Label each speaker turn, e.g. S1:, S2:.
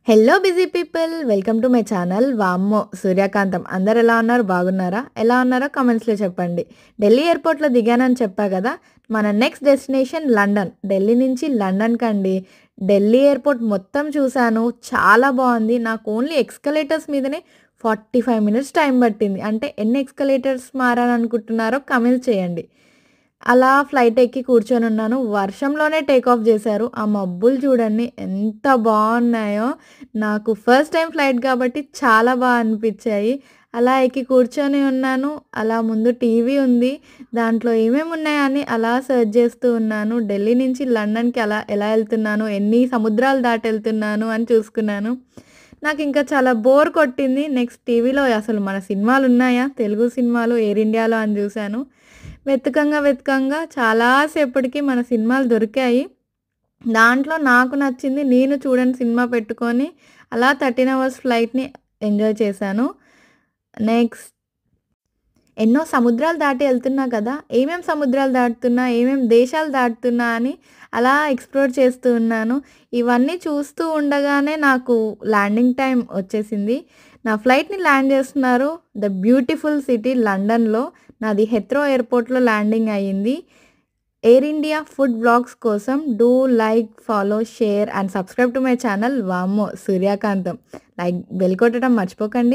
S1: Hello busy people welcome to my channel వామ్మో సూర్యకాంతం అందరు ఎలా ఉన్నారు బాగున్నారా ఎలా ఉన్నారో కామెంట్స్లో చెప్పండి. ఢిల్లీ ఎయిర్పోర్ట్లో దిగానని చెప్పా కదా. మన నెక్స్ట్ డెస్టినేషన్ లండన్. ఢిల్లీ నుంచి లండన్ కండి. ఢిల్లీ ఎయిర్పోర్ట్ మొత్తం చూశాను, చాలా బాగుంది. నాకు ఓన్లీ ఎక్స్కలేటర్స్ మీదనే 45 మినిట్స్ టైం పట్టింది. అంటే ఎన్ని ఎక్స్కలేటర్స్ మారాను అనుకుంటున్నారో కామెంట్స్ చేయండి. అలా ఫ్లైట్ ఎక్కి కూర్చొనున్నాను. వర్షంలోనే టేక్ ఆఫ్ జేశారు. ఆ మబ్బులు చూడండి ఎంత బావున్నాయో. నాకు ఫస్ట్ టైమ్ ఫ్లైట్ గాబట్టి చాలా అనిపిచ్చాయి. అలా ఎక్కి కూర్చొని ఉన్నాను. అలా ముందు టీవీ ఉంది. దాంట్లో ఏమేమున్నాయా అని అలా సెర్చ్ జేస్తూ ఉన్నాను. ఢిల్లీ నుంచి లండన్‌కి అలా ఎలా ఎళ్తున్నాను, ఎన్ని సముద్రాలు దాటెళ్తున్నాను అని చూసుకున్నాను. నాకింకా చాలా బోర్ కొట్టింది. నెక్స్ట్ టీవీలో అసలు మన సినిమాలున్నాయా, తెలుగు సినిమాలు ఎయిర్ ఇండియాలో అని జూశాను. వెతకంగా చాలా సేపటికి మన సినిమాలు దొరికాయి. దాంట్లో నాకు నచ్చింది నేను చూడని సినిమా పెట్టుకొని అలా 13 అవర్స్ ఫ్లైట్‌ని ఎంజాయ్ చేశాను. నెక్స్ట్ ఎన్నో సముద్రాలు దాటి ఎళ్తున్నా కదా. సముద్రాలు దాటుతున్నా, దేశాలు దాటుతున్నా అని అలా ఎక్స్‌ప్లోర్ చేస్తూ ఉన్నాను. ఇవన్నీ చూస్తూ ఉండగానే నాకు ల్యాండింగ్ టైమ్ వచ్చేసింది. నా ఫ్లైట్‌ని ల్యాండ్ చేస్తున్నారు ద బ్యూటిఫుల్ సిటీ లండన్‌లో. నాది హెత్రో ఎయిర్‌పోర్ట్‌లో ల్యాండింగ్ అయ్యింది. ఎయిర్ ఇండియా ఫుడ్ వ్లాగ్స్ కోసం do like, follow, share and subscribe to my channel వామ్మో సూర్యకాంతం. లైక్ బెల్ కొట్టడం మర్చిపోకండి.